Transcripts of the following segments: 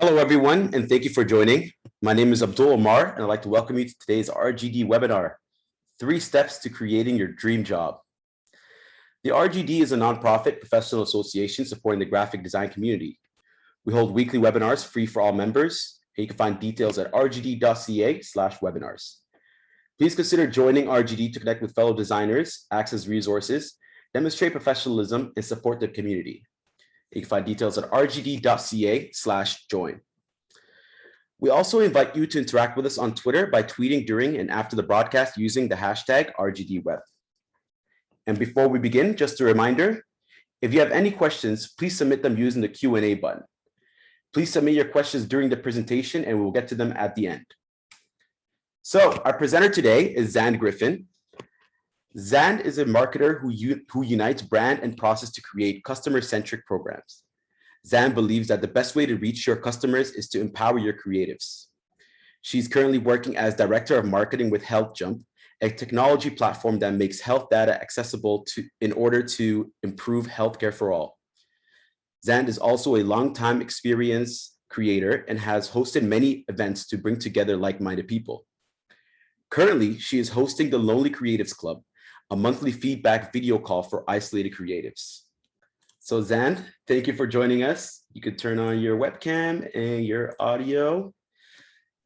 Hello, everyone, and thank you for joining. My name is Abdul Omar, and I'd like to welcome you to today's RGD webinar, 3 Steps to Creating Your Dream Job. The RGD is a nonprofit professional association supporting the graphic design community. We hold weekly webinars free for all members, and you can find details at rgd.ca/webinars. Please consider joining RGD to connect with fellow designers, access resources, demonstrate professionalism, and support the community. You can find details at rgd.ca/join. We also invite you to interact with us on Twitter by tweeting during and after the broadcast using the hashtag RGDWeb. And before we begin, just a reminder, if you have any questions, please submit them using the Q&A button. Please submit your questions during the presentation and we'll get to them at the end. So our presenter today is Zand Griffin. Zand is a marketer who unites brand and process to create customer-centric programs. Zand believes that the best way to reach your customers is to empower your creatives. She's currently working as Director of Marketing with HealthJump, a technology platform that makes health data accessible in order to improve healthcare for all. Zand is also a longtime experience creator and has hosted many events to bring together like-minded people. Currently, she is hosting the Lonely Creatives Club, a monthly feedback video call for isolated creatives. So Zand, thank you for joining us. You could turn on your webcam and your audio,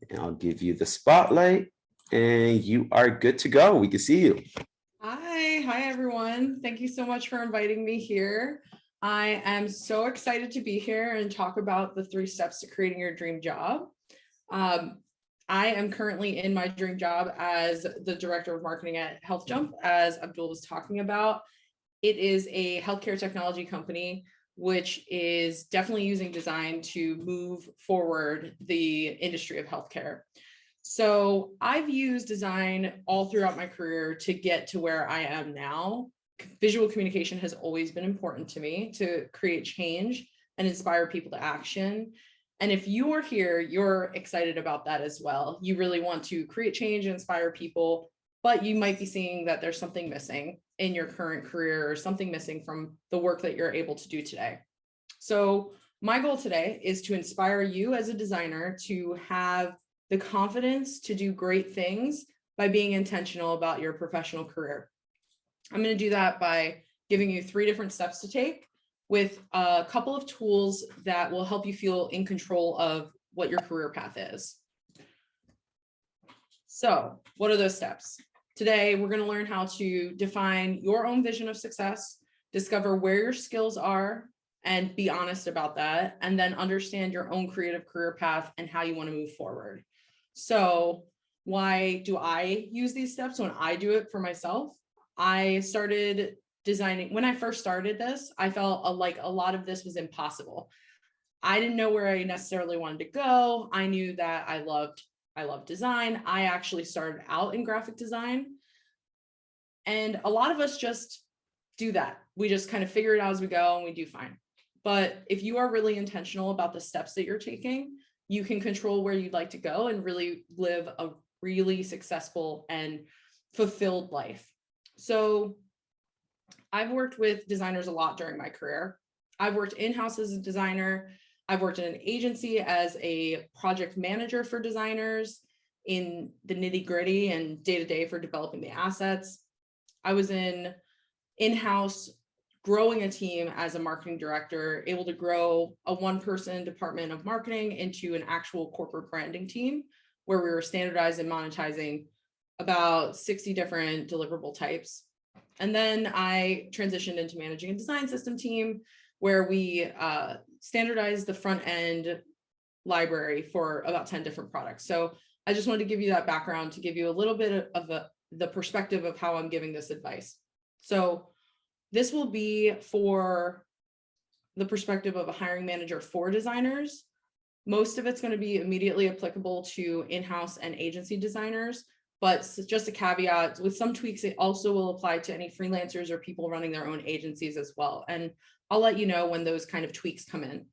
and I'll give you the spotlight, and you are good to go. We can see you. Hi everyone. Thank you so much for inviting me here. I am so excited to be here and talk about the 3 steps to creating your dream job. I am currently in my dream job as the Director of Marketing at HealthJump, as Abdul was talking about. It is a healthcare technology company, which is definitely using design to move forward the industry of healthcare. So I've used design all throughout my career to get to where I am now. Visual communication has always been important to me to create change and inspire people to action. And if you are here, you're excited about that as well. You really want to create change and inspire people, but you might be seeing that there's something missing in your current career or something missing from the work that you're able to do today. So my goal today is to inspire you as a designer to have the confidence to do great things by being intentional about your professional career. I'm going to do that by giving you 3 different steps to take with a couple of tools that will help you feel in control of what your career path is. So what are those steps? Today, we're going to learn how to define your own vision of success, discover where your skills are, and be honest about that, and then understand your own creative career path and how you want to move forward. So why do I use these steps when I do it for myself? I started designing, when I first started this, I felt like a lot of this was impossible. I didn't know where I necessarily wanted to go. I knew that I loved design. I actually started out in graphic design. And a lot of us just do that. We just kind of figure it out as we go and we do fine. But if you are really intentional about the steps that you're taking, you can control where you'd like to go and really live a really successful and fulfilled life. So I've worked with designers a lot during my career. I've worked in-house as a designer. I've worked in an agency as a project manager for designers in the nitty-gritty and day-to-day for developing the assets. I was in-house growing a team as a marketing director, able to grow a 1-person department of marketing into an actual corporate branding team where we were standardizing and monetizing about 60 different deliverable types. And then I transitioned into managing a design system team where we standardized the front end library for about 10 different products. So I just wanted to give you that background to give you a little bit of the perspective of how I'm giving this advice. So this will be for the perspective of a hiring manager for designers. Most of it's going to be immediately applicable to in-house and agency designers, but just a caveat, with some tweaks, it also will apply to any freelancers or people running their own agencies as well. And I'll let you know when those kind of tweaks come in.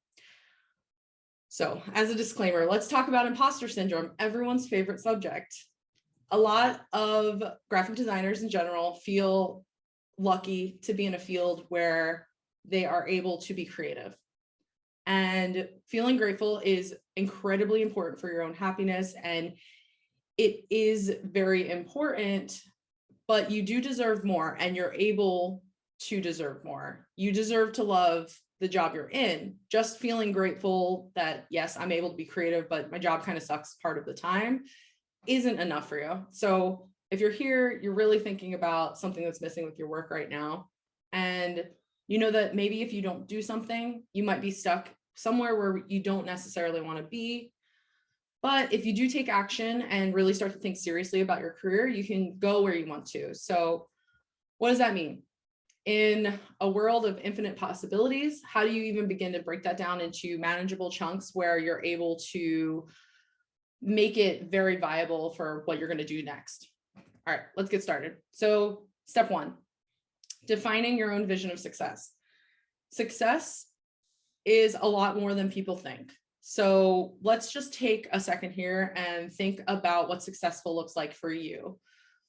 So as a disclaimer, let's talk about imposter syndrome, everyone's favorite subject. A lot of graphic designers in general feel lucky to be in a field where they are able to be creative. And feeling grateful is incredibly important for your own happiness. And it is very important, but you do deserve more, and you're able to deserve more. You deserve to love the job you're in. Just feeling grateful that, yes, I'm able to be creative, but my job kind of sucks part of the time isn't enough for you. So if you're here, you're really thinking about something that's missing with your work right now. And you know that maybe if you don't do something, you might be stuck somewhere where you don't necessarily want to be. But if you do take action and really start to think seriously about your career, you can go where you want to. So what does that mean? In a world of infinite possibilities, how do you even begin to break that down into manageable chunks where you're able to make it very viable for what you're going to do next? All right, let's get started. So step one, defining your own vision of success. Success is a lot more than people think. So let's just take a second here and think about what successful looks like for you.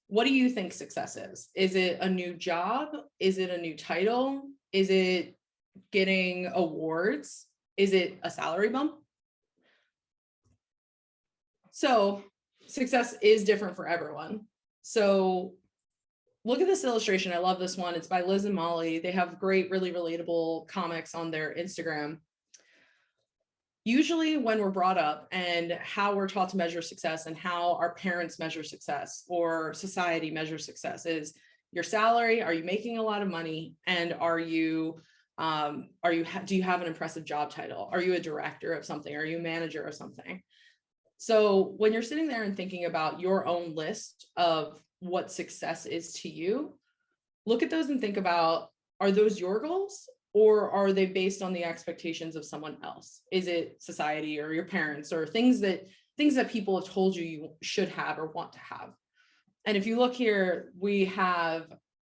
What do you think success is? Is it a new job? Is it a new title? Is it getting awards? Is it a salary bump? So success is different for everyone. So look at this illustration. I love this one. It's by Liz and Molly. They have great, really relatable comics on their Instagram. Usually when we're brought up and how we're taught to measure success and how our parents measure success or society measures success is your salary. Are you making a lot of money? And do you have an impressive job title? Are you a director of something? Are you a manager of something? So when you're sitting there and thinking about your own list of what success is to you, look at those and think about, are those your goals? Or are they based on the expectations of someone else? Is it society or your parents or things that people have told you you should have or want to have? And if you look here, we have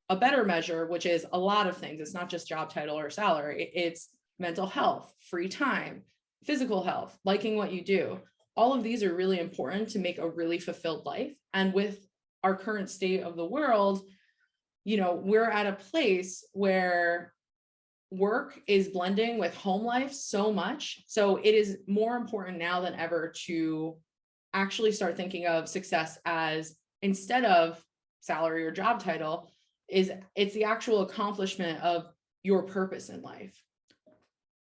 a better measure, which is a lot of things. It's not just job title or salary. It's mental health, free time, physical health, liking what you do. All of these are really important to make a really fulfilled life. And with our current state of the world, we're at a place where work is blending with home life so much. So it is more important now than ever to actually start thinking of success as, instead of salary or job title, it's the actual accomplishment of your purpose in life.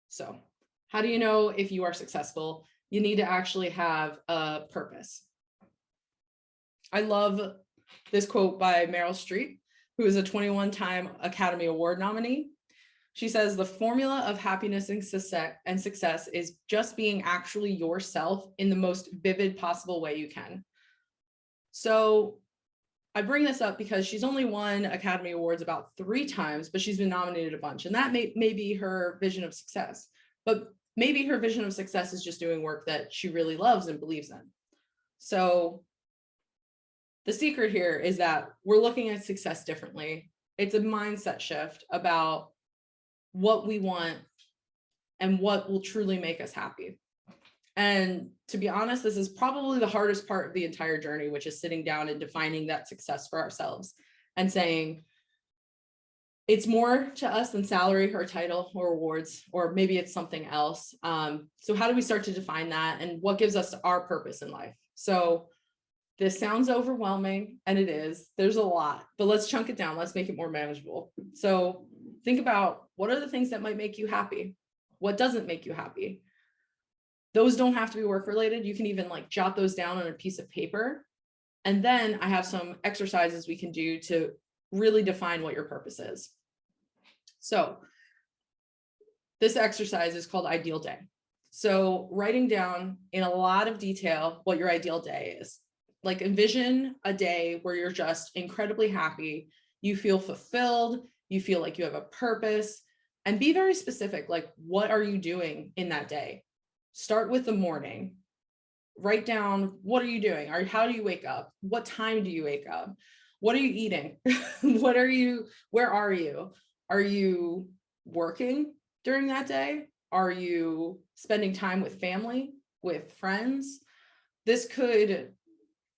So how do you know if you are successful? You need to actually have a purpose. I love this quote by Meryl Streep, who is a 21-time Academy Award nominee. She says, the formula of happiness and success is just being actually yourself in the most vivid possible way you can. So I bring this up because she's only won Academy Awards about 3 times, but she's been nominated a bunch. And that may be her vision of success. But maybe her vision of success is just doing work that she really loves and believes in. So the secret here is that we're looking at success differently. It's a mindset shift about what we want and what will truly make us happy. And to be honest, this is probably the hardest part of the entire journey, which is sitting down and defining that success for ourselves and saying, it's more to us than salary or title or awards, or maybe it's something else. So how do we start to define that, and what gives us our purpose in life? So this sounds overwhelming, and it is. There's a lot, but let's chunk it down. Let's make it more manageable. So think about, what are the things that might make you happy? What doesn't make you happy? Those don't have to be work related. You can even jot those down on a piece of paper. And then I have some exercises we can do to really define what your purpose is. So this exercise is called Ideal Day. So writing down in a lot of detail what your ideal day is. Envision a day where you're just incredibly happy, you feel fulfilled, you feel like you have a purpose, and be very specific. What are you doing in that day? Start with the morning. Write down, what are you doing? How do you wake up? What time do you wake up? What are you eating? Where are you? Are you working during that day? Are you spending time with family, with friends? This could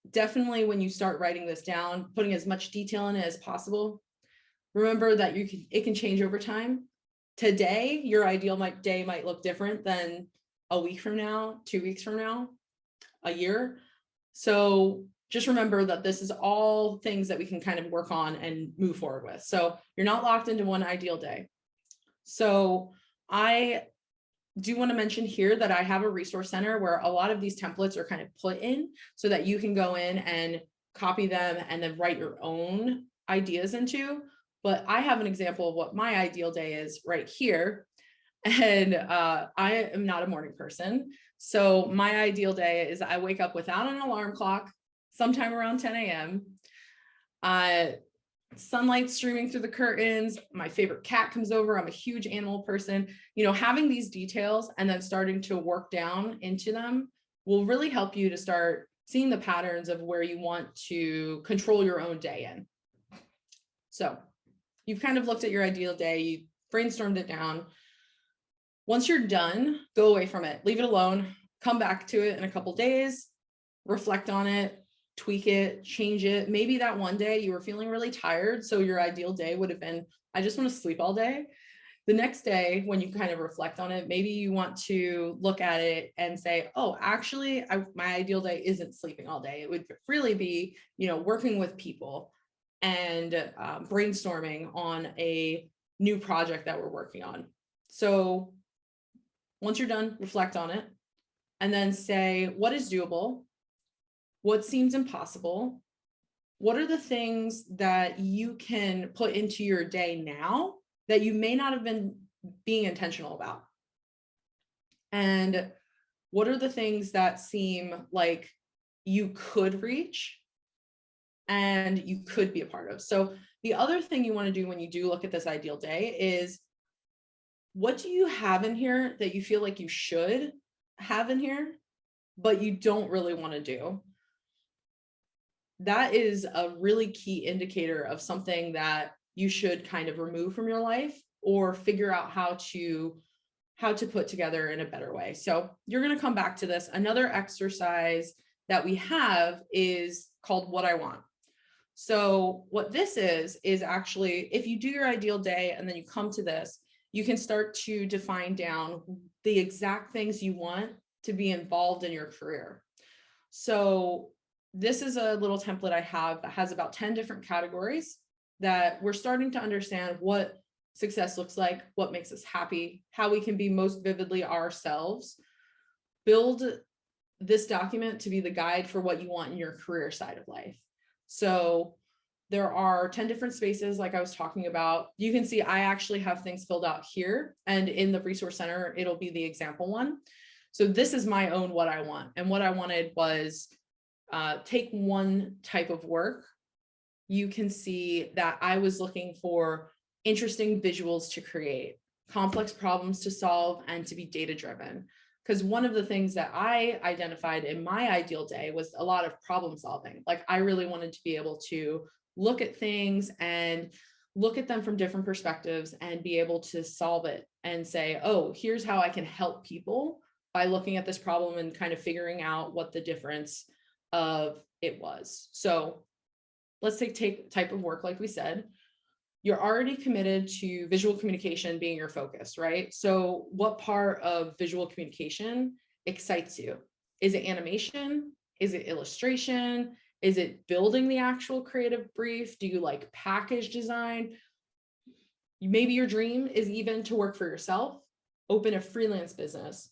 definitely, when you start writing this down, putting as much detail in it as possible. Remember that it can change over time. Today, your ideal day might look different than a week from now, 2 weeks from now, a year. So just remember that this is all things that we can kind of work on and move forward with. So you're not locked into one ideal day. So I do want to mention here that I have a resource center where a lot of these templates are kind of put in so that you can go in and copy them and then write your own ideas into. But I have an example of what my ideal day is right here. And I am not a morning person. So my ideal day is I wake up without an alarm clock, sometime around 10 a.m. Sunlight streaming through the curtains. My favorite cat comes over. I'm a huge animal person. You know, having these details and then starting to work down into them will really help you to start seeing the patterns of where you want to control your own day in. So you've kind of looked at your ideal day, you brainstormed it down. Once you're done, go away from it, leave it alone, come back to it in a couple days, reflect on it, tweak it, change it. Maybe that one day you were feeling really tired, so your ideal day would have been, I just want to sleep all day. The next day, when you kind of reflect on it, maybe you want to look at it and say, oh, actually, my ideal day isn't sleeping all day. It would really be, you know, working with people and brainstorming on a new project that we're working on. So once you're done, reflect on it and then say, what is doable? What seems impossible? What are the things that you can put into your day now that you may not have been being intentional about? And what are the things that seem like you could reach and you could be a part of? So the other thing you want to do when you do look at this ideal day is, what do you have in here that you feel like you should have in here, but you don't really want to do? That is a really key indicator of something that you should kind of remove from your life or figure out how to put together in a better way. So you're going to come back to this. Another exercise that we have is called What I Want. So what this is actually, if you do your ideal day and then you come to this, you can start to define down the exact things you want to be involved in your career. So this is a little template I have that has about 10 different categories that we're starting to understand what success looks like, what makes us happy, how we can be most vividly ourselves. Build this document to be the guide for what you want in your career side of life. So there are 10 different spaces like I was talking about. You can see I actually have things filled out here, and in the resource center, it'll be the example one. So this is my own what I want. And what I wanted was take one type of work. You can see that I was looking for interesting visuals to create, complex problems to solve, and to be data driven. Because one of the things that I identified in my ideal day was a lot of problem solving. Like I really wanted to be able to look at things and look at them from different perspectives and be able to solve it and say, oh, here's how I can help people by looking at this problem and kind of figuring out what the difference of it was. So let's take type of work, like we said. You're already committed to visual communication being your focus, right? So what part of visual communication excites you? Is it animation? Is it illustration? Is it building the actual creative brief? Do you like package design? Maybe your dream is even to work for yourself, open a freelance business.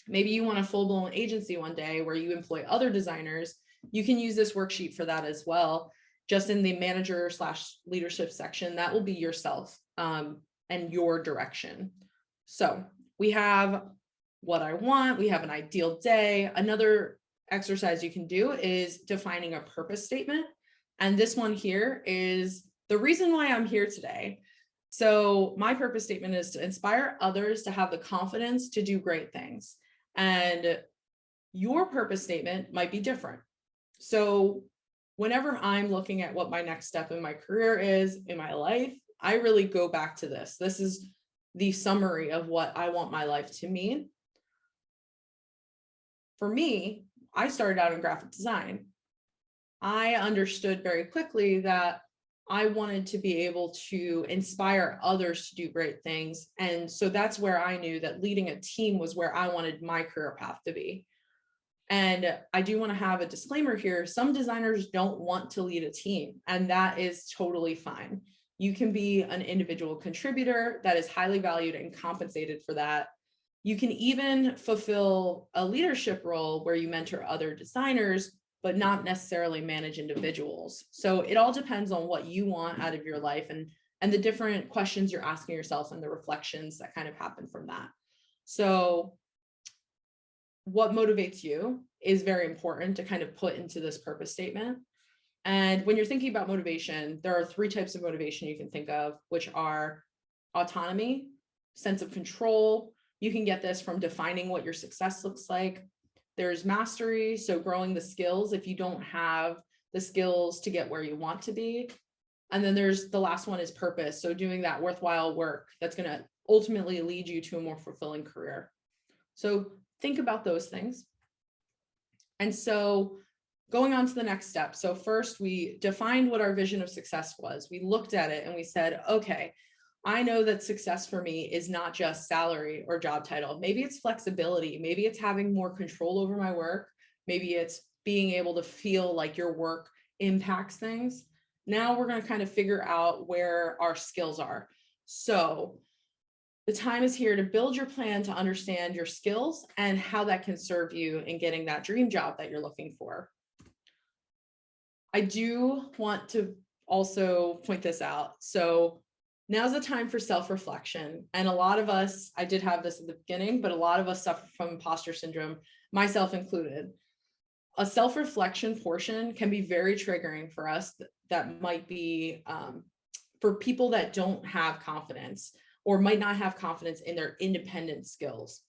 Maybe you want a full-blown agency one day where you employ other designers. You can use this worksheet for that as well. Just in the manager/leadership section, that will be yourself and your direction. So we have what I want, we have an ideal day. Another exercise you can do is defining a purpose statement. And this one here is the reason why I'm here today. So my purpose statement is to inspire others to have the confidence to do great things. And your purpose statement might be different. So whenever I'm looking at what my next step in my career is, in my life, I really go back to this. This is the summary of what I want my life to mean. For me, I started out in graphic design. I understood very quickly that I wanted to be able to inspire others to do great things. And so that's where I knew that leading a team was where I wanted my career path to be. And I do want to have a disclaimer here. Some designers don't want to lead a team, and that is totally fine. You can be an individual contributor that is highly valued and compensated for that. You can even fulfill a leadership role where you mentor other designers, but not necessarily manage individuals. So it all depends on what you want out of your life and the different questions you're asking yourself and the reflections that kind of happen from that. So what motivates you is very important to kind of put into this purpose statement. And when you're thinking about motivation, there are 3 types of motivation you can think of, which are autonomy, sense of control. You can get this from defining what your success looks like. There's mastery, so growing the skills if you don't have the skills to get where you want to be. And then there's the last one is purpose, so doing that worthwhile work that's going to ultimately lead you to a more fulfilling career. So think about those things. And so going on to the next step. So first we defined what our vision of success was. We looked at it and we said, okay, I know that success for me is not just salary or job title. Maybe it's flexibility. Maybe it's having more control over my work. Maybe it's being able to feel like your work impacts things. Now we're going to kind of figure out where our skills are. So the time is here to build your plan to understand your skills and how that can serve you in getting that dream job that you're looking for. I do want to also point this out. So now's the time for self-reflection. And a lot of us, I did have this at the beginning, but a lot of us suffer from imposter syndrome, myself included. A self-reflection portion can be very triggering for us that might be for people that don't have confidence or might not have confidence in their independent skills.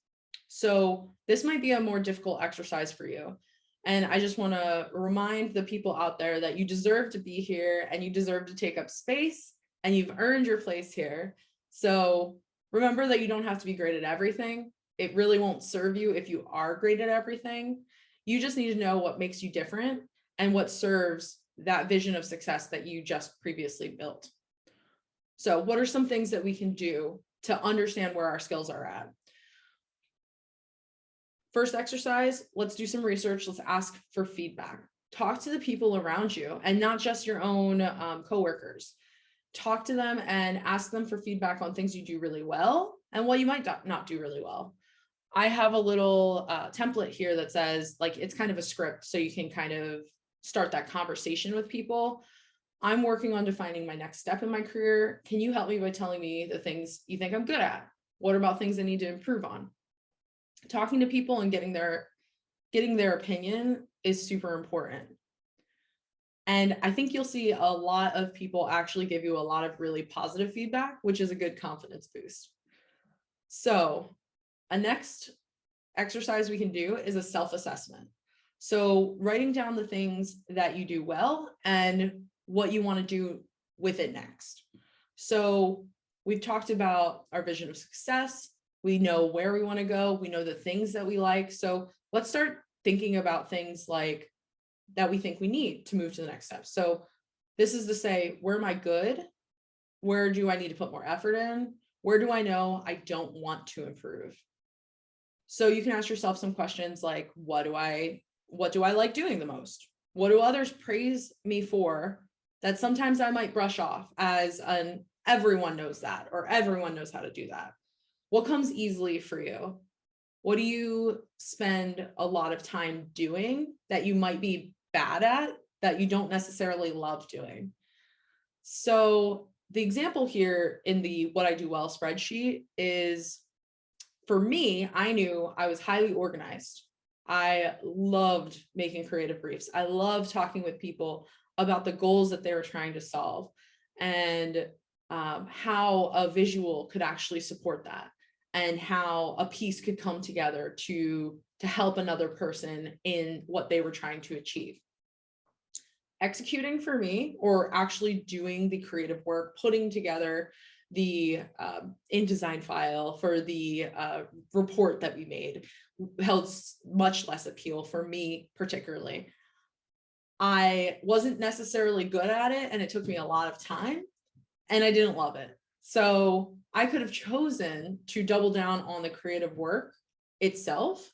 So this might be a more difficult exercise for you. And I just want to remind the people out there that you deserve to be here and you deserve to take up space and you've earned your place here. So remember that you don't have to be great at everything. It really won't serve you if you are great at everything. You just need to know what makes you different and what serves that vision of success that you just previously built. So what are some things that we can do to understand where our skills are at? First exercise, let's do some research. Let's ask for feedback. Talk to the people around you and not just your own coworkers. Talk to them and ask them for feedback on things you do really well and what you might not do really well. I have a little template here that says, like, it's kind of a script so you can kind of start that conversation with people. I'm working on defining my next step in my career. Can you help me by telling me the things you think I'm good at? What about things I need to improve on? Talking to people and getting their opinion is super important. And I think you'll see a lot of people actually give you a lot of really positive feedback, which is a good confidence boost. So a next exercise we can do is a self-assessment. So writing down the things that you do well and what you want to do with it next. So we've talked about our vision of success. We know where we want to go. We know the things that we like. So let's start thinking about things like that we think we need to move to the next step. So this is to say, where am I good? Where do I need to put more effort in? Where do I know I don't want to improve? So you can ask yourself some questions like, what do I like doing the most? What do others praise me for that sometimes I might brush off as an everyone knows that, or everyone knows how to do that? What comes easily for you? What do you spend a lot of time doing that you might be bad at, that you don't necessarily love doing? So the example here in the what I do well spreadsheet is, for me, I knew I was highly organized. I loved making creative briefs. I loved talking with people about the goals that they were trying to solve and how a visual could actually support that and how a piece could come together to help another person in what they were trying to achieve. Executing for me, or actually doing the creative work, putting together the InDesign file for the report that we made, held much less appeal for me particularly. I wasn't necessarily good at it, and it took me a lot of time, and I didn't love it. So I could have chosen to double down on the creative work itself,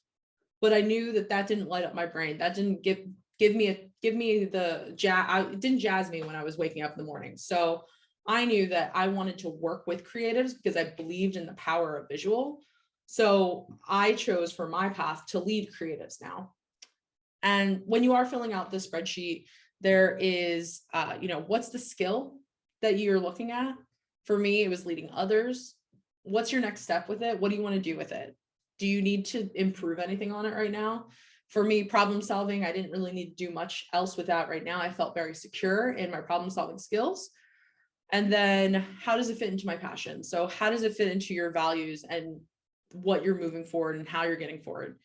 but I knew that that didn't light up my brain. That didn't give me the jazz. It didn't jazz me when I was waking up in the morning. So I knew that I wanted to work with creatives because I believed in the power of visual. So I chose for my path to lead creatives now. And when you are filling out the spreadsheet, there is, what's the skill that you're looking at? For me, it was leading others. What's your next step with it? What do you want to do with it? Do you need to improve anything on it right now? For me, problem solving, I didn't really need to do much else with that right now. I felt very secure in my problem solving skills. And then how does it fit into my passion? So how does it fit into your values and what you're moving forward and how you're getting forward?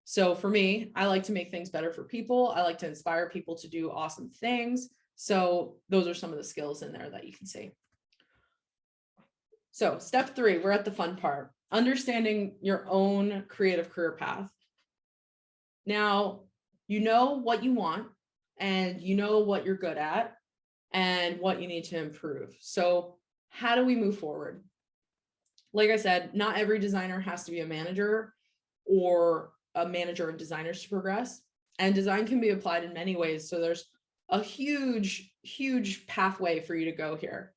So for me, I like to make things better for people. I like to inspire people to do awesome things. So those are some of the skills in there that you can see. So step 3, we're at the fun part, understanding your own creative career path. Now, you know what you want and you know what you're good at and what you need to improve. So how do we move forward? Like I said, not every designer has to be a manager or a manager of designers to progress. And design can be applied in many ways. So there's a huge, huge pathway for you to go here.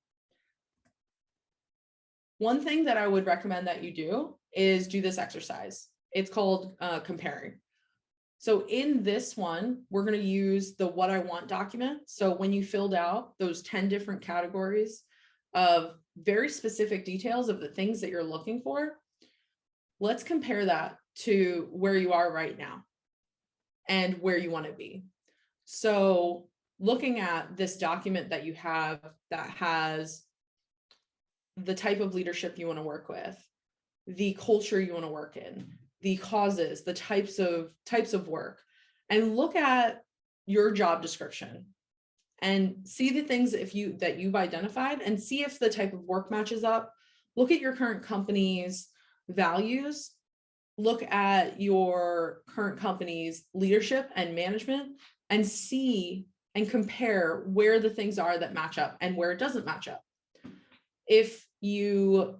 One thing that I would recommend that you do is do this exercise. It's called comparing. So in this one, we're going to use the what I want document. So when you filled out those 10 different categories of very specific details of the things that you're looking for, let's compare that to where you are right now and where you want to be. So looking at this document that you have that has the type of leadership you want to work with, the culture you want to work in, the causes, the types of work, and look at your job description and see the things that you've identified and see if the type of work matches up. Look at your current company's values, look at your current company's leadership and management, and see and compare where the things are that match up and where it doesn't match up. If you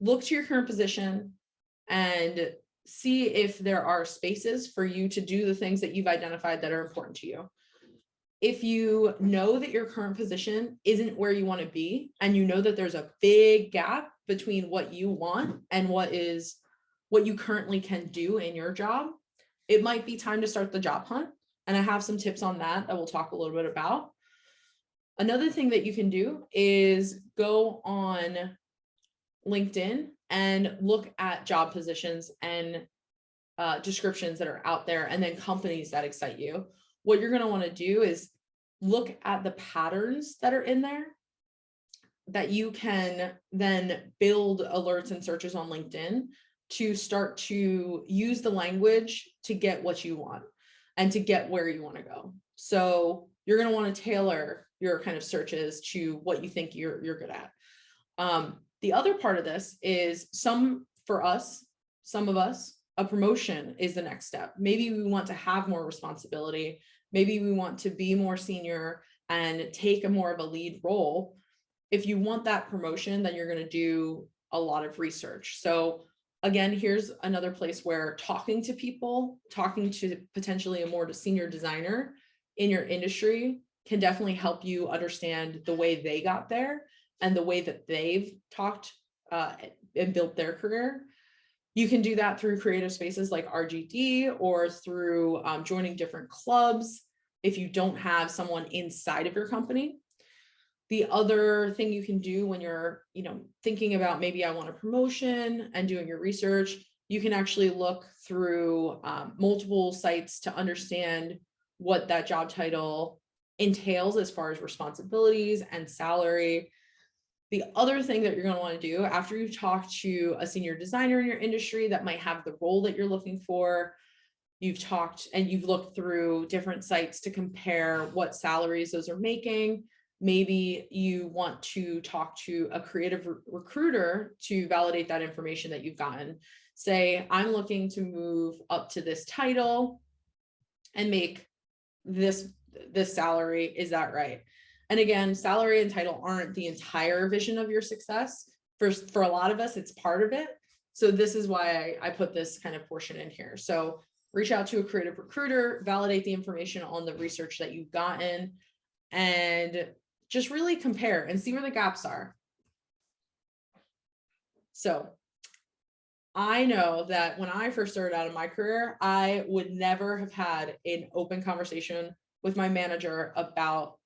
look to your current position and see if there are spaces for you to do the things that you've identified that are important to you. If you know that your current position isn't where you want to be, and you know that there's a big gap between what you want and what you currently can do in your job, it might be time to start the job hunt. And I have some tips on that we'll talk a little bit about. Another thing that you can do is go on LinkedIn and look at job positions and descriptions that are out there, and then companies that excite you. What you're going to want to do is look at the patterns that are in there that you can then build alerts and searches on LinkedIn to start to use the language to get what you want and to get where you want to go. So you're going to want to tailor your kind of searches to what you think you're good at. The other part of this is some of us, a promotion is the next step. Maybe we want to have more responsibility. Maybe we want to be more senior and take a more of a lead role. If you want that promotion, then you're going to do a lot of research. So again, here's another place where talking to people, talking to potentially a more senior designer in your industry can definitely help you understand the way they got there and the way that they've talked and built their career. You can do that through creative spaces like RGD or through joining different clubs if you don't have someone inside of your company. The other thing you can do when you're, thinking about maybe I want a promotion and doing your research, you can actually look through multiple sites to understand what that job title entails as far as responsibilities and salary. The other thing that you're going to want to do after you've talked to a senior designer in your industry that might have the role that you're looking for, you've talked and you've looked through different sites to compare what salaries those are making. Maybe you want to talk to a creative recruiter to validate that information that you've gotten. Say, I'm looking to move up to this title and make this this salary. Is that right? And again, salary and title aren't the entire vision of your success. For a lot of us, it's part of it. So this is why I put this kind of portion in here. So reach out to a creative recruiter, validate the information on the research that you've gotten, and just really compare and see where the gaps are. So I know that when I first started out in my career, I would never have had an open conversation with my manager about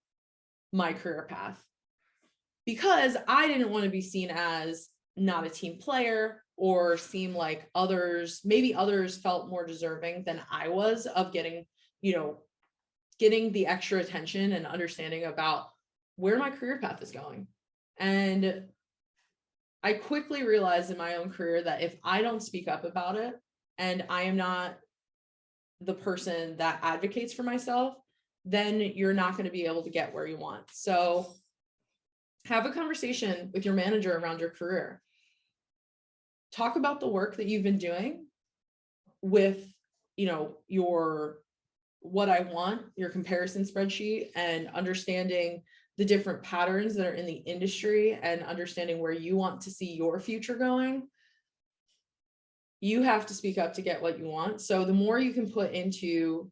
my career path because I didn't want to be seen as not a team player or seem like maybe others felt more deserving than I was of getting the extra attention and understanding about where my career path is going. And I quickly realized in my own career that if I don't speak up about it and I am not the person that advocates for myself, then you're not going to be able to get where you want. So have a conversation with your manager around your career. Talk about the work that you've been doing with, your what I want, your comparison spreadsheet, and understanding the different patterns that are in the industry and understanding where you want to see your future going. You have to speak up to get what you want. So the more you can put into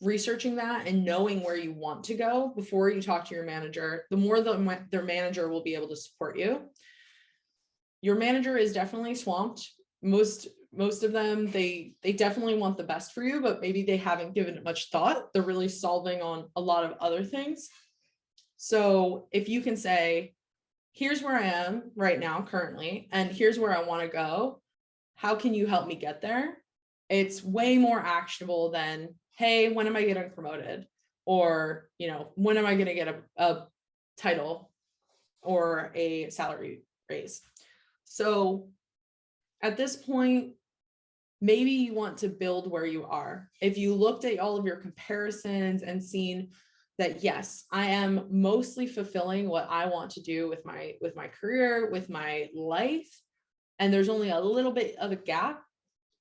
researching that and knowing where you want to go before you talk to your manager, the more their manager will be able to support you. Your manager is definitely swamped. Most of them, they definitely want the best for you, but maybe they haven't given it much thought. They're really solving on a lot of other things. So if you can say, here's where I am right now currently, and here's where I want to go, how can you help me get there? It's way more actionable than, hey, when am I getting promoted? Or, when am I going to get a title or a salary raise? So at this point, maybe you want to build where you are. If you looked at all of your comparisons and seen that, yes, I am mostly fulfilling what I want to do with my career, with my life, and there's only a little bit of a gap,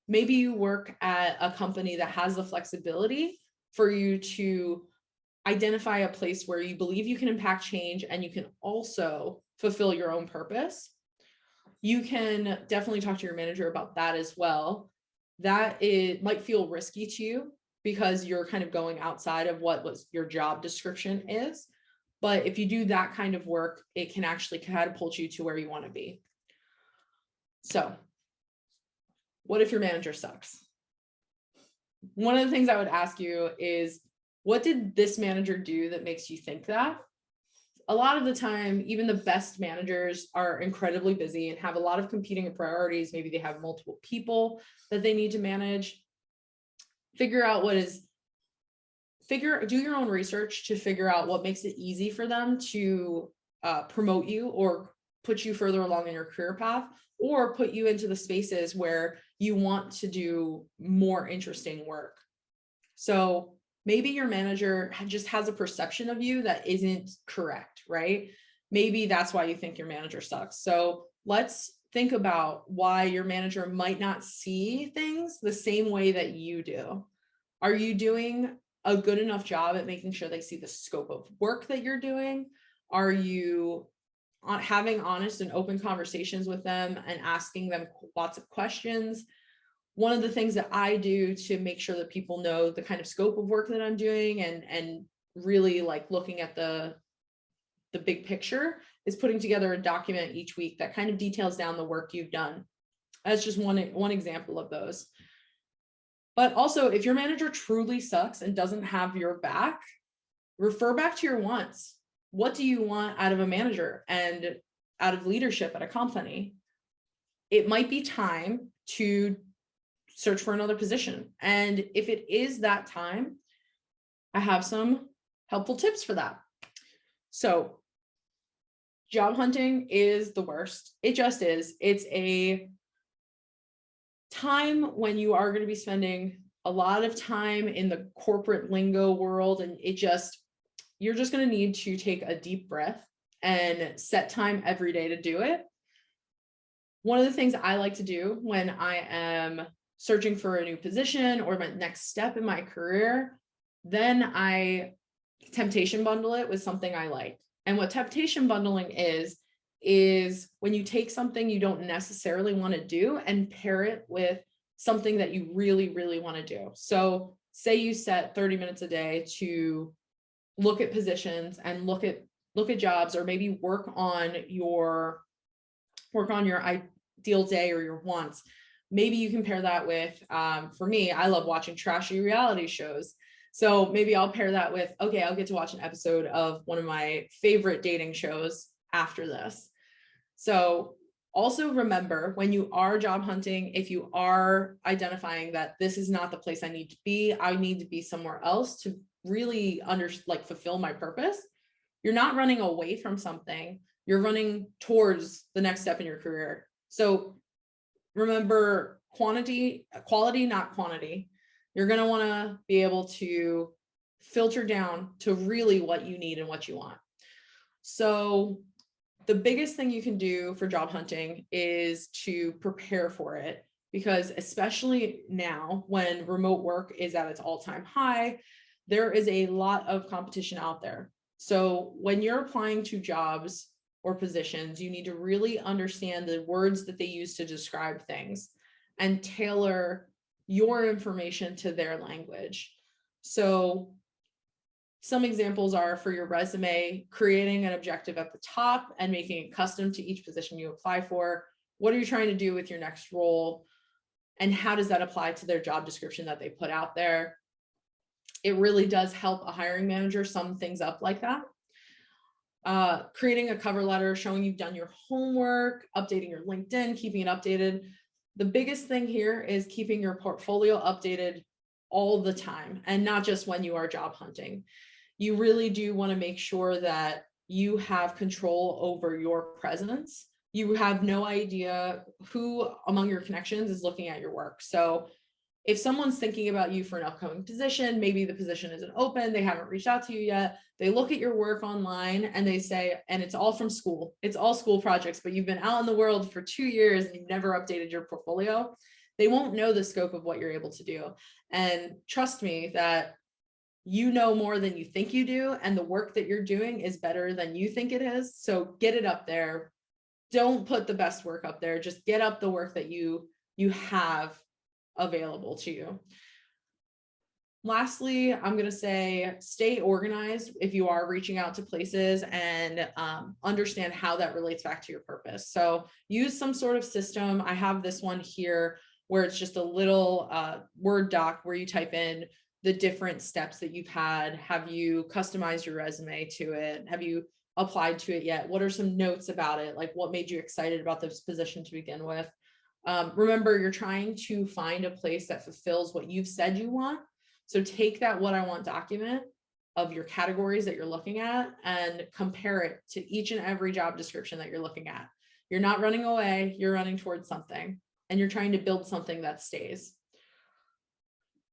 maybe you work at a company that has the flexibility for you to identify a place where you believe you can impact change and you can also fulfill your own purpose. You can definitely talk to your manager about that as well. That it might feel risky to you because you're kind of going outside of what was your job description is. But if you do that kind of work, it can actually catapult you to where you want to be. So what if your manager sucks? One of the things I would ask you is, what did this manager do that makes you think that? A lot of the time, even the best managers are incredibly busy and have a lot of competing priorities. Maybe they have multiple people that they need to manage. Do your own research to figure out what makes it easy for them to promote you or put you further along in your career path, or put you into the spaces where you want to do more interesting work. So maybe your manager just has a perception of you that isn't correct, right? Maybe that's why you think your manager sucks. So let's think about why your manager might not see things the same way that you do. Are you doing a good enough job at making sure they see the scope of work that you're doing? Are you having honest and open conversations with them and asking them lots of questions? One of the things that I do to make sure that people know the kind of scope of work that I'm doing and really like looking at the big picture is putting together a document each week that kind of details down the work you've done. That's just one example of those. But also, if your manager truly sucks and doesn't have your back, refer back to your wants. What do you want out of a manager and out of leadership at a company? It might be time to search for another position. And if it is that time, I have some helpful tips for that. So job hunting is the worst. It just is. It's a time when you are going to be spending a lot of time in the corporate lingo world, and you're just going to need to take a deep breath and set time every day to do it. One of the things I like to do when I am searching for a new position or my next step in my career, then I temptation bundle it with something I like. And what temptation bundling is when you take something you don't necessarily want to do and pair it with something that you really, really want to do. So say you set 30 minutes a day to look at positions and look at jobs, or maybe work on your ideal day or your wants. Maybe you can pair that with, for me, I love watching trashy reality shows. So maybe I'll pair that with, okay, I'll get to watch an episode of one of my favorite dating shows after this. So also remember, when you are job hunting, if you are identifying that this is not the place I need to be somewhere else to really fulfill my purpose. You're not running away from something, you're running towards the next step in your career. So remember, quality, not quantity. You're going to want to be able to filter down to really what you need and what you want. So the biggest thing you can do for job hunting is to prepare for it, because especially now when remote work is at its all-time high, there is a lot of competition out there. So when you're applying to jobs or positions, you need to really understand the words that they use to describe things and tailor your information to their language. So some examples are, for your resume, creating an objective at the top and making it custom to each position you apply for. What are you trying to do with your next role? And how does that apply to their job description that they put out there? It really does help a hiring manager sum things up like that. Creating a cover letter showing you've done your homework, updating your LinkedIn, keeping it updated. The biggest thing here is keeping your portfolio updated all the time, and not just when you are job hunting. You really do want to make sure that you have control over your presence. You have no idea who among your connections is looking at your work. So if someone's thinking about you for an upcoming position, maybe the position isn't open, they haven't reached out to you yet, they look at your work online and they say, and it's all from school, it's all school projects, but you've been out in the world for 2 years and you've never updated your portfolio, they won't know the scope of what you're able to do. And trust me that you know more than you think you do, and the work that you're doing is better than you think it is. So get it up there. Don't put the best work up there. Just get up the work that you have available to you. Lastly, I'm going to say stay organized if you are reaching out to places, and understand how that relates back to your purpose. So use some sort of system. I have this one here where it's just a little Word doc where you type in the different steps that you've had. Have you customized your resume to it? Have you applied to it yet? What are some notes about it? Like, what made you excited about this position to begin with? Remember, you're trying to find a place that fulfills what you've said you want. So take that "what I want" document of your categories that you're looking at and compare it to each and every job description that you're looking at. You're not running away, you're running towards something, and you're trying to build something that stays.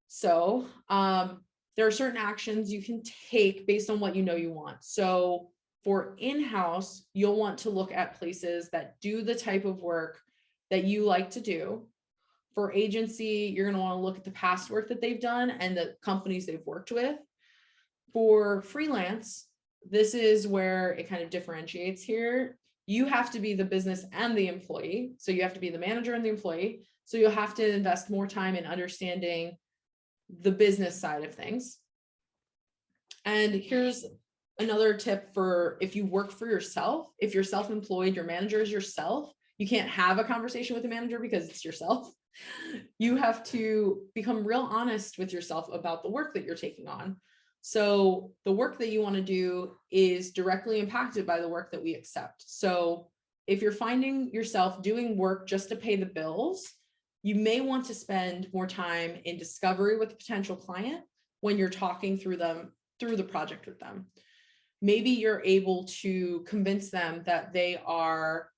So there are certain actions you can take based on what you know you want. So for in-house, you'll want to look at places that do the type of work that you like to do. For agency, you're going to want to look at the past work that they've done and the companies they've worked with. For freelance, this is where it kind of differentiates here. You have to be the business and the employee. So you have to be the manager and the employee. So you'll have to invest more time in understanding the business side of things. And here's another tip for if you work for yourself. If you're self-employed, your manager is yourself. You can't have a conversation with a manager because it's yourself. You have to become real honest with yourself about the work that you're taking on. So the work that you want to do is directly impacted by the work that we accept. So if you're finding yourself doing work just to pay the bills, you may want to spend more time in discovery with a potential client when you're talking through the project with them. Maybe you're able to convince them that they are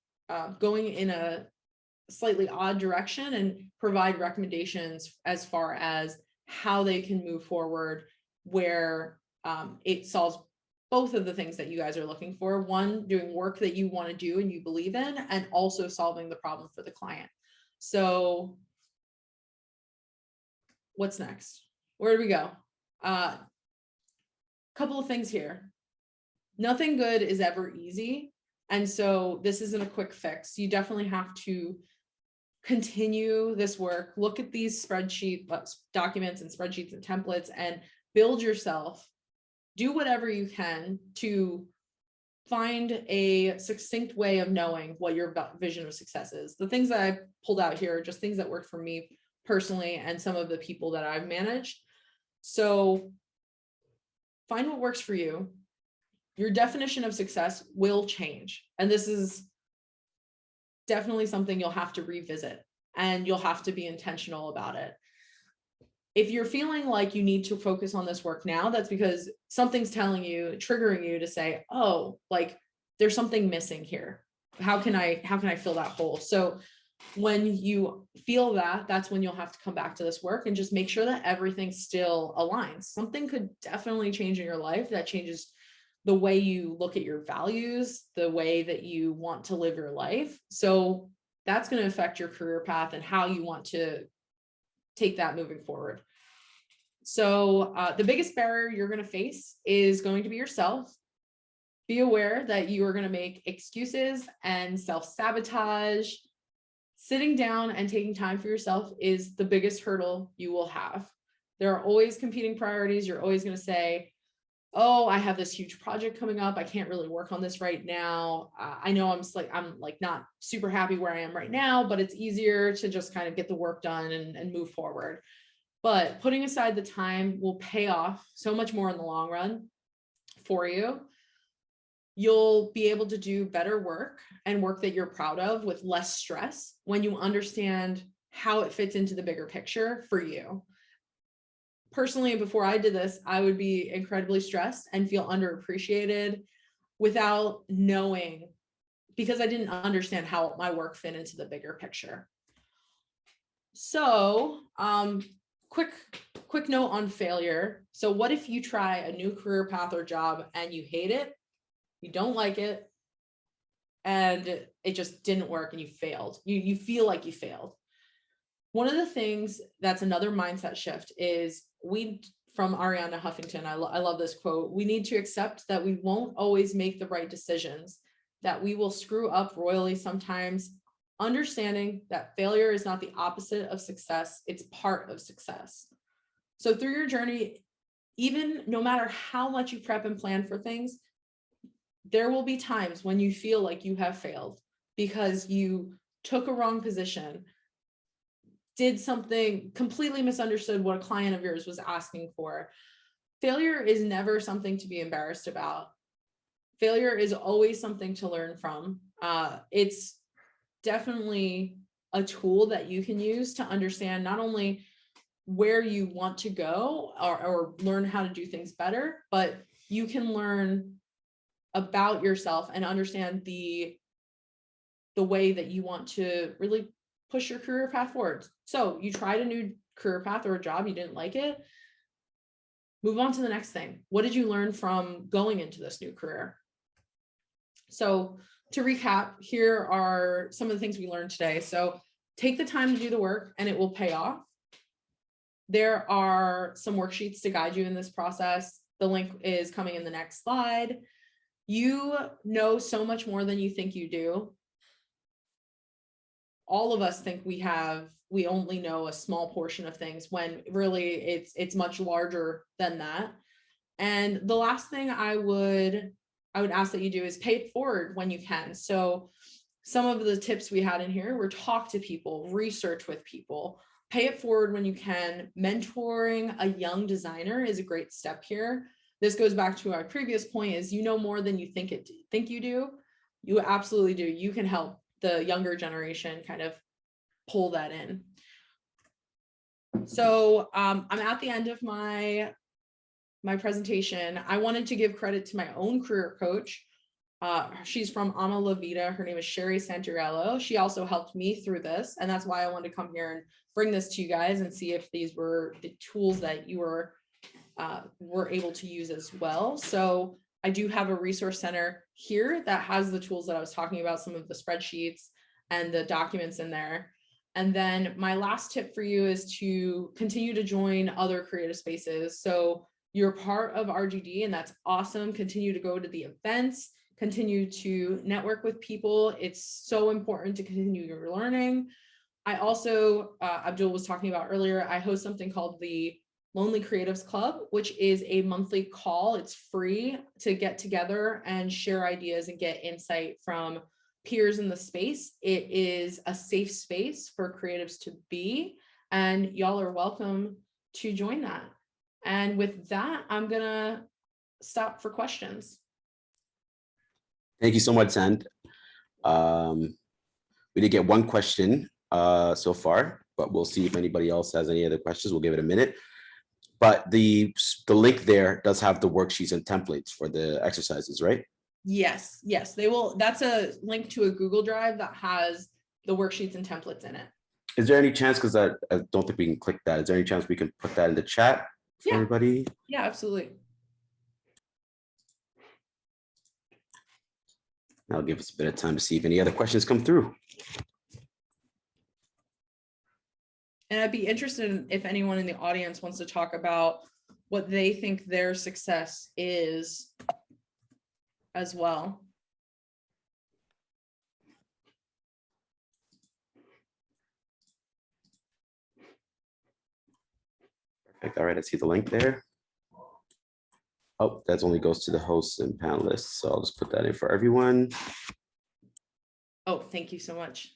going in a slightly odd direction and provide recommendations as far as how they can move forward, where it solves both of the things that you guys are looking for. One, doing work that you want to do and you believe in, and also solving the problem for the client. So what's next? Where do we go? couple of things here. Nothing good is ever easy. And so this isn't a quick fix. You definitely have to continue this work, look at these documents and spreadsheets and templates and build yourself, do whatever you can to find a succinct way of knowing what your vision of success is. The things that I pulled out here are just things that work for me personally and some of the people that I've managed. So find what works for you. Your definition of success will change. And this is definitely something you'll have to revisit, and you'll have to be intentional about it. If you're feeling like you need to focus on this work now, that's because something's telling you, triggering you to say, oh, like there's something missing here. How can I fill that hole? So when you feel that, that's when you'll have to come back to this work and just make sure that everything still aligns. Something could definitely change in your life that changes the way you look at your values, the way that you want to live your life. So that's going to affect your career path and how you want to take that moving forward. So the biggest barrier you're going to face is going to be yourself. Be aware that you are going to make excuses and self-sabotage. Sitting down and taking time for yourself is the biggest hurdle you will have. There are always competing priorities. You're always going to say, oh, I have this huge project coming up. I can't really work on this right now. I know I'm not super happy where I am right now, but it's easier to just kind of get the work done and move forward. But putting aside the time will pay off so much more in the long run for you. You'll be able to do better work and work that you're proud of with less stress when you understand how it fits into the bigger picture for you. Personally, before I did this, I would be incredibly stressed and feel underappreciated without knowing, because I didn't understand how my work fit into the bigger picture. So, quick note on failure. So what if you try a new career path or job and you hate it, you don't like it, and it just didn't work and you failed? You feel like you failed. One of the things that's another mindset shift is from Arianna Huffington, I love this quote, we need to accept that we won't always make the right decisions, that we will screw up royally sometimes, understanding that failure is not the opposite of success, it's part of success. So through your journey, even no matter how much you prep and plan for things, there will be times when you feel like you have failed because you took a wrong position, did something, completely misunderstood what a client of yours was asking for. Failure is never something to be embarrassed about. Failure is always something to learn from. It's definitely a tool that you can use to understand not only where you want to go or learn how to do things better, but you can learn about yourself and understand the way that you want to really push your career path forward. So you tried a new career path or a job, you didn't like it, move on to the next thing. What did you learn from going into this new career? So to recap, here are some of the things we learned today. So take the time to do the work and it will pay off. There are some worksheets to guide you in this process. The link is coming in the next slide. You know so much more than you think you do. All of us think we only know a small portion of things when really it's much larger than that. And the last thing I would ask that you do is pay it forward when you can. So some of the tips we had in here were talk to people, research with people, pay it forward when you can. Mentoring a young designer is a great step here. This goes back to our previous point, is you know more than you think you do. You absolutely do. You can help the younger generation kind of pull that in. So I'm at the end of my presentation. I wanted to give credit to my own career coach. She's from Ama La Vida. Her name is Sherry Santarello. She also helped me through this, and that's why I wanted to come here and bring this to you guys and see if these were the tools that you were able to use as well. So I do have a resource center here that has the tools that I was talking about, some of the spreadsheets and the documents in there. And then my last tip for you is to continue to join other creative spaces. So you're part of RGD, and that's awesome. Continue to go to the events, continue to network with people. It's so important to continue your learning. I also, Abdul was talking about earlier, I host something called the Lonely Creatives Club, which is a monthly call. It's free to get together and share ideas and get insight from peers in the space. It is a safe space for creatives to be, and y'all are welcome to join that. And with that, I'm gonna stop for questions. Thank you so much, Zand. We did get one question so far, but we'll see if anybody else has any other questions. We'll give it a minute. But the link there does have the worksheets and templates for the exercises, right? Yes, they will. That's a link to a Google Drive that has the worksheets and templates in it. Is there any chance, because I don't think we can click that, is there any chance we can put that in the chat for everybody? Yeah, absolutely. That'll give us a bit of time to see if any other questions come through. And I'd be interested in if anyone in the audience wants to talk about what they think their success is as well. Perfect. All right, I see the link there. Oh, that only goes to the hosts and panelists. So I'll just put that in for everyone. Oh, thank you so much.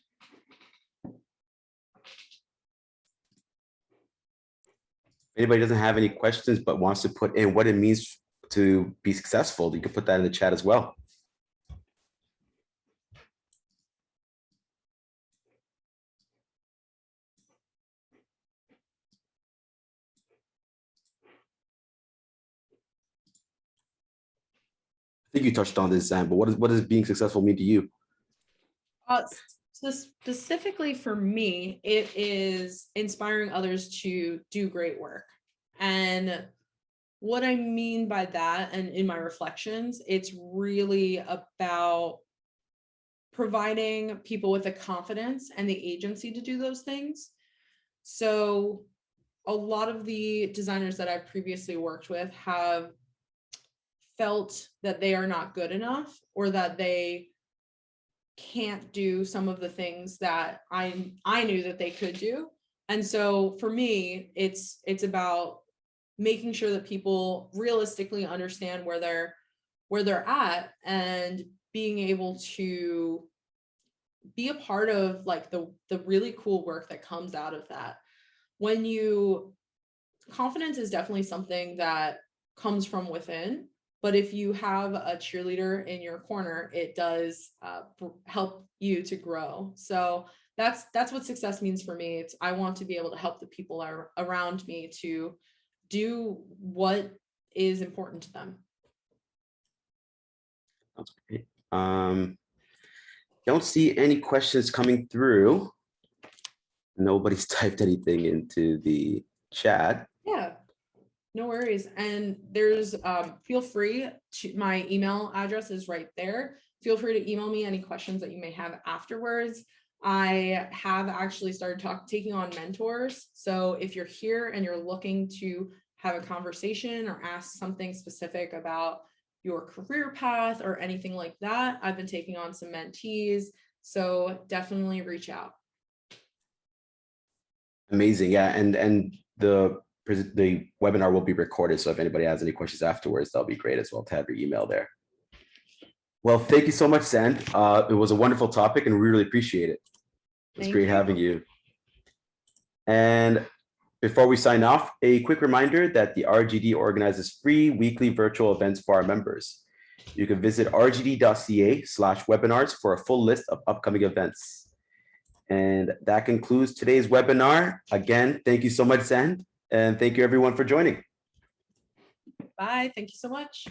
If anybody doesn't have any questions but wants to put in what it means to be successful, you can put that in the chat as well. I think you touched on this, Sam, but what does being successful mean to you? So specifically for me, it is inspiring others to do great work. And what I mean by that, and in my reflections, it's really about providing people with the confidence and the agency to do those things. So a lot of the designers that I've previously worked with have felt that they are not good enough, or that they can't do some of the things that I knew that they could do. And so for me, it's about making sure that people realistically understand where they're at, and being able to be a part of like the really cool work that comes out of that. Confidence is definitely something that comes from within, but if you have a cheerleader in your corner, it does help you to grow. So that's what success means for me. I want to be able to help the people around me to do what is important to them. That's great. Don't see any questions coming through. Nobody's typed anything into the chat. Yeah, no worries. And there's feel free to, my email address is right there. Feel free to email me any questions that you may have afterwards. I have actually started taking on mentors. So if you're here and you're looking to have a conversation or ask something specific about your career path or anything like that, I've been taking on some mentees. So definitely reach out. Amazing. Yeah. And the webinar will be recorded. So if anybody has any questions afterwards, that'll be great as well to have your email there. Well, thank you so much, Zand. It was a wonderful topic and we really appreciate it. It's great having you. And before we sign off, a quick reminder that the RGD organizes free weekly virtual events for our members. You can visit rgd.ca/webinars for a full list of upcoming events. And that concludes today's webinar. Again, thank you so much, Zand, and thank you everyone for joining. Bye. Thank you so much.